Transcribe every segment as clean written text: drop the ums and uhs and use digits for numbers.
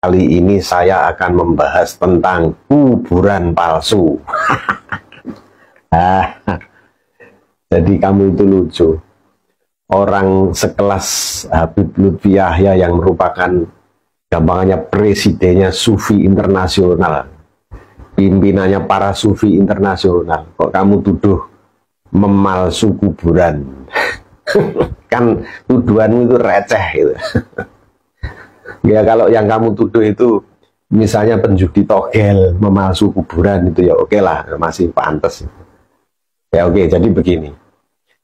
Kali ini saya akan membahas tentang kuburan palsu. Jadi kamu itu lucu. Orang sekelas Habib Lutfi Yahya yang merupakan gampangannya presidennya Sufi internasional, pimpinannya para Sufi internasional, kok kamu tuduh memalsu kuburan? Kan tuduhanmu itu receh gitu. Ya kalau yang kamu tuduh itu misalnya penjudi togel memalsu kuburan, itu ya oke lah, masih pantas. Ya oke, jadi begini.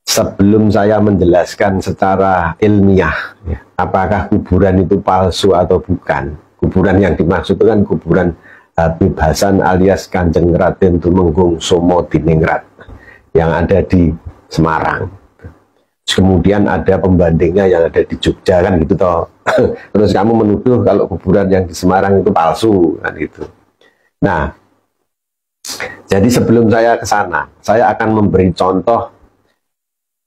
Sebelum saya menjelaskan secara ilmiah ya, apakah kuburan itu palsu atau bukan, kuburan yang dimaksud itu kan kuburan Habib Hasan alias Kanjeng Raden Tumenggung Somo Diningrat yang ada di Semarang. Kemudian ada pembandingnya yang ada di Jogja kan gitu toh. Terus kamu menuduh kalau kuburan yang di Semarang itu palsu kan gitu. Nah, jadi sebelum saya ke sana, saya akan memberi contoh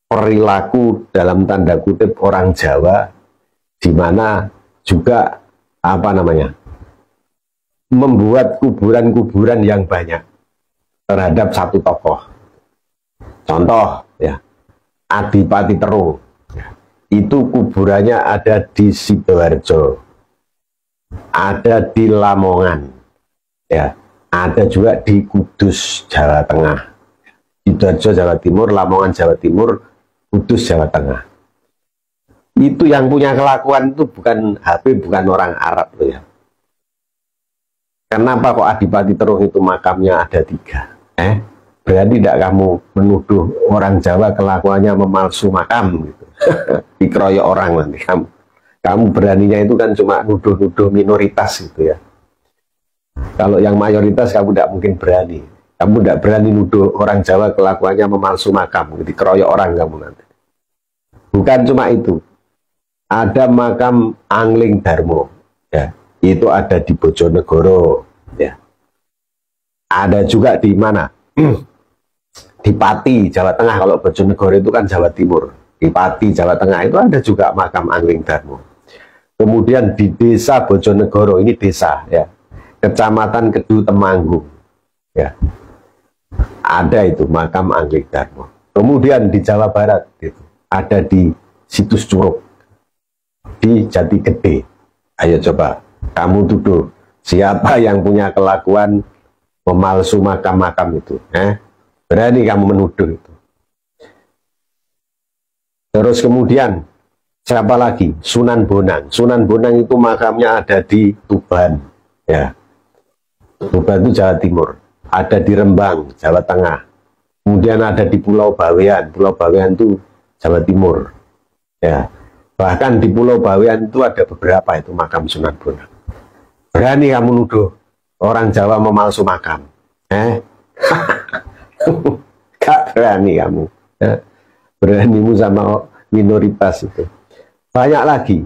perilaku dalam tanda kutip orang Jawa, di mana juga apa namanya, membuat kuburan-kuburan yang banyak terhadap satu tokoh. Contoh ya, Adipati Terung, itu kuburannya ada di Sidoarjo, ada di Lamongan, ya, ada juga di Kudus, Jawa Tengah. Sidoarjo, Jawa Timur, Lamongan, Jawa Timur, Kudus, Jawa Tengah. Itu yang punya kelakuan itu bukan Habib, bukan orang Arab loh ya. Kenapa kok Adipati Terung itu makamnya ada 3? Berarti tidak kamu menuduh orang Jawa kelakuannya memalsu makam gitu. Dikeroyok orang nanti kamu beraninya itu kan cuma nuduh-nuduh minoritas gitu ya. Kalau yang mayoritas kamu tidak mungkin berani. Kamu tidak berani nuduh orang Jawa kelakuannya memalsu makam, dikeroyok orang kamu nanti. Bukan cuma itu, ada makam Angling Darmo ya, itu ada di Bojonegoro ya. Ada juga di mana? Di Pati, Jawa Tengah. Kalau Bojonegoro itu kan Jawa Timur. Di Pati, Jawa Tengah itu ada juga makam Angling Darmo. Kemudian di desa Bojonegoro, ini desa ya, Kecamatan Kedu Temanggung ya, ada itu makam Angling Darmo. Kemudian di Jawa Barat gitu, ada di Situs Curug, di Jati Gede. Ayo coba kamu tuduh siapa yang punya kelakuan memalsu makam-makam itu, berani kamu menuduh itu. Terus kemudian siapa lagi? Sunan Bonang. Sunan Bonang itu makamnya ada di Tuban ya. Tuban itu Jawa Timur. Ada di Rembang, Jawa Tengah. Kemudian ada di Pulau Bawean. Pulau Bawean itu Jawa Timur ya. Bahkan di Pulau Bawean itu ada beberapa itu makam Sunan Bonang. Berani kamu nuduh orang Jawa memalsu makam? Gak berani kamu ya. Beranimu sama minoritas itu. Banyak lagi.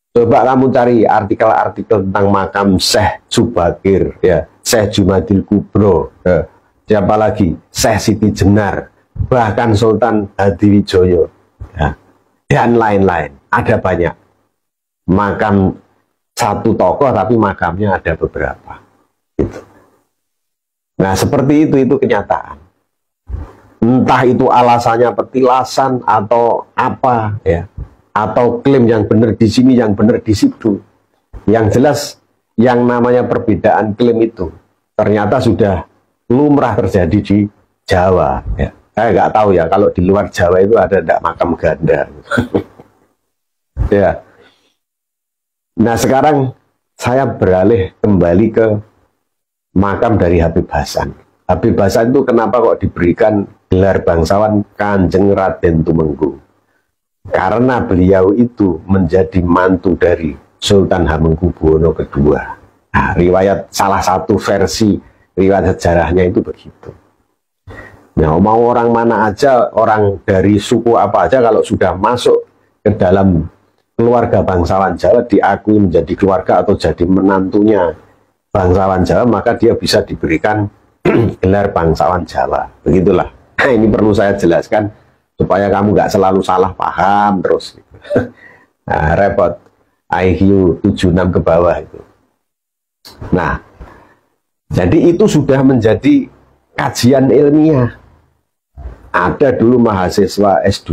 Coba kamu cari artikel-artikel tentang makam Syekh Subakir ya, Syekh Jumadil Kubro ya. Siapa lagi? Syekh Siti Jenar, bahkan Sultan Hadiwijoyo ya, dan lain-lain. Ada banyak makam satu tokoh tapi makamnya ada beberapa gitu. Nah seperti itu kenyataan. Entah itu alasannya petilasan atau apa ya, atau klaim yang benar di sini, yang benar di situ. Yang jelas yang namanya perbedaan klaim itu ternyata sudah lumrah terjadi di Jawa ya. Saya nggak tahu ya kalau di luar Jawa itu ada tidak makam ganda. Ya. Nah sekarang saya beralih kembali ke makam dari Habib Hasan. Habib Hasan itu kenapa kok diberikan gelar bangsawan Kanjeng Raden Tumenggung? Karena beliau itu menjadi mantu dari Sultan Hamengkubuwono II. Nah, riwayat salah satu versi riwayat sejarahnya itu begitu. Nah, mau orang mana aja, orang dari suku apa aja, kalau sudah masuk ke dalam keluarga bangsawan Jawa, diakui menjadi keluarga atau jadi menantunya bangsawan Jawa, maka dia bisa diberikan gelar bangsawan Jawa. Begitulah. Nah, ini perlu saya jelaskan supaya kamu nggak selalu salah paham terus. Nah, repot. IQ 76 ke bawah itu. Nah, jadi itu sudah menjadi kajian ilmiah. Ada dulu mahasiswa S2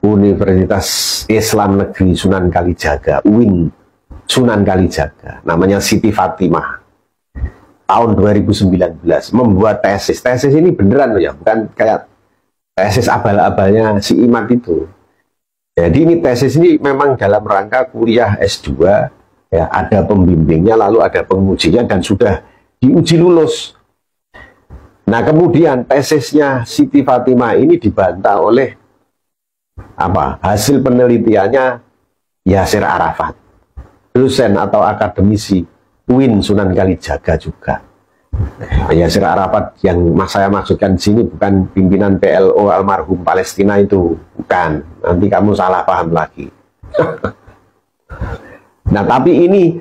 Universitas Islam Negeri Sunan Kalijaga, UIN Sunan Kalijaga, namanya Siti Fatimah, tahun 2019 membuat tesis. Tesis ini beneran loh ya, bukan kayak tesis abal-abalnya si Imad itu. Jadi ini tesis ini memang dalam rangka kuliah S2, ya, ada pembimbingnya, lalu ada pengujinya, dan sudah diuji lulus. Nah, kemudian tesisnya Siti Fatimah ini dibantah oleh hasil penelitiannya Yasir Arafat, dosen atau akademisi UIN Sunan Kalijaga juga. Yasir Arafat yang saya maksudkan di sini bukan pimpinan PLO almarhum Palestina itu, bukan. Nanti kamu salah paham lagi. Nah, tapi ini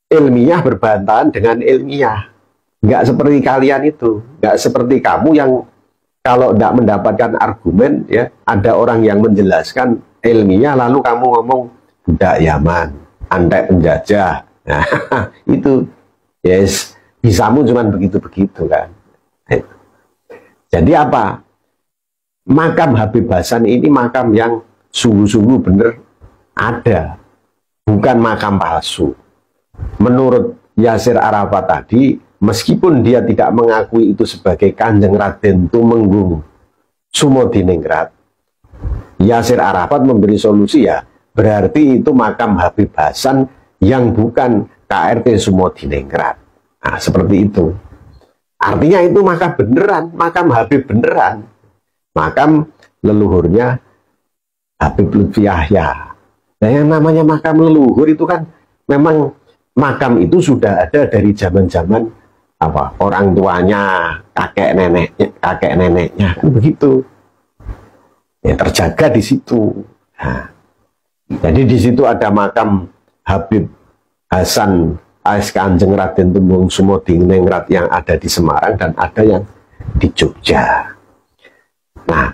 ilmiah berbantahan dengan ilmiah. Nggak seperti kalian itu, nggak seperti kamu yang kalau tidak mendapatkan argumen, ya, ada orang yang menjelaskan ilmiah, lalu kamu ngomong budak Yaman, antek penjajah. Nah, itu, yes, bisamu cuman begitu-begitu kan. Jadi apa? Makam Habib Hasan ini makam yang sungguh-sungguh benar ada, bukan makam palsu. Menurut Yasir Arafat tadi, meskipun dia tidak mengakui itu sebagai Kanjeng Raden Tumenggung Sumodiningrat, Yasir Arafat memberi solusi, ya berarti itu makam Habib Hasan yang bukan KRT Sumodiningrat. Nah, seperti itu. Artinya itu makam beneran, makam Habib beneran, makam leluhurnya Habib Lutfi Yahya. Nah, yang namanya makam leluhur itu kan memang makam itu sudah ada dari zaman-zaman orang tuanya, kakek neneknya kan begitu. Ya, terjaga di situ. Nah, jadi di situ ada makam Habib Hasan AS Kanjeng Raden Tumenggung Sumodiningrat yang ada di Semarang dan ada yang di Jogja. Nah,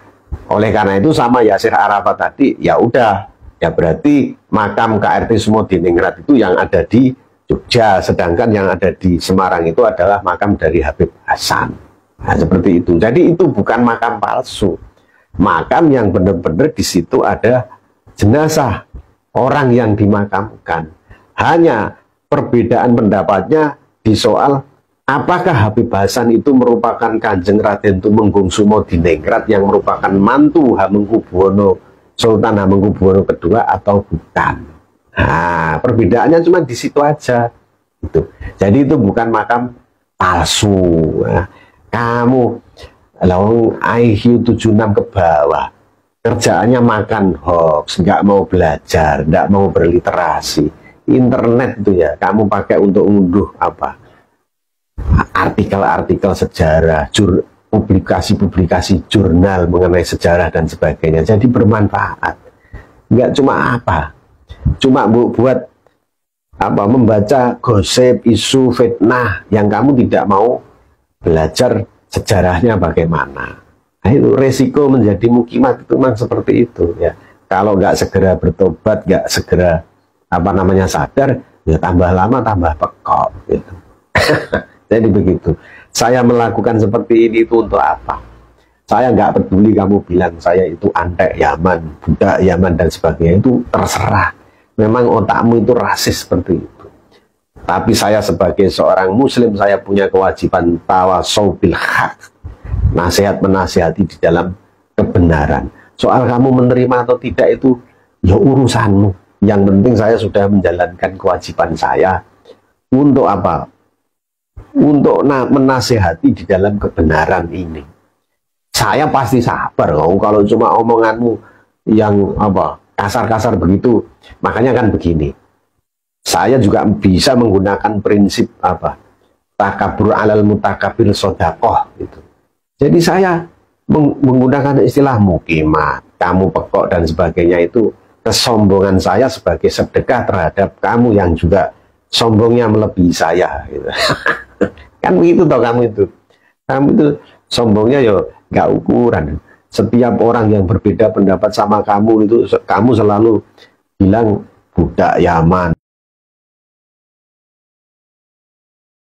oleh karena itu sama Yasir Arafat tadi, ya udah, ya berarti makam KRT Sumodiningrat itu yang ada di Jogja, sedangkan yang ada di Semarang itu adalah makam dari Habib Hasan. Nah, seperti itu. Jadi itu bukan makam palsu. Makam yang benar-benar di situ ada jenazah orang yang dimakamkan. Hanya perbedaan pendapatnya di soal apakah Habib Hasan itu merupakan Kanjeng Raden Tumenggung Sumodiningrat yang merupakan mantu Hamengkubuwono, Sultan Hamengkubuwono II atau bukan. Nah, perbedaannya cuma di situ aja. Itu. Jadi itu bukan makam palsu. Nah, kamu IQ 76 ke bawah, kerjaannya makan hoax, nggak mau belajar, nggak mau berliterasi. Internet itu ya, kamu pakai untuk unduh artikel-artikel sejarah, publikasi-publikasi jurnal mengenai sejarah dan sebagainya. Jadi bermanfaat. Nggak cuma buat membaca gosip, isu, fitnah yang kamu tidak mau belajar sejarahnya bagaimana. Nah, itu resiko menjadi mukimat itu memang seperti itu ya. Kalau nggak segera bertobat, nggak segera sadar, ya tambah lama tambah pekok gitu. Jadi begitu. Saya melakukan seperti ini itu untuk apa? Saya nggak peduli kamu bilang saya itu antek Yaman, budak Yaman dan sebagainya, itu terserah. Memang otakmu itu rasis seperti itu. Tapi saya sebagai seorang muslim, saya punya kewajiban tawasau bil haq, nasihat menasihati di dalam kebenaran. Soal kamu menerima atau tidak itu ya urusanmu. Yang penting saya sudah menjalankan kewajiban saya untuk untuk menasihati di dalam kebenaran ini. Saya pasti sabar kalau cuma omonganmu yang kasar-kasar begitu. Makanya kan begini, saya juga bisa menggunakan prinsip takabur alal mutakabir sodakoh gitu. Jadi saya menggunakan istilah mukimat, kamu pekok dan sebagainya, itu kesombongan saya sebagai sedekah terhadap kamu yang juga sombongnya melebihi saya gitu. Kan begitu toh kamu itu sombongnya yo nggak ukuran. Setiap orang yang berbeda pendapat sama kamu itu kamu selalu bilang budak Yaman.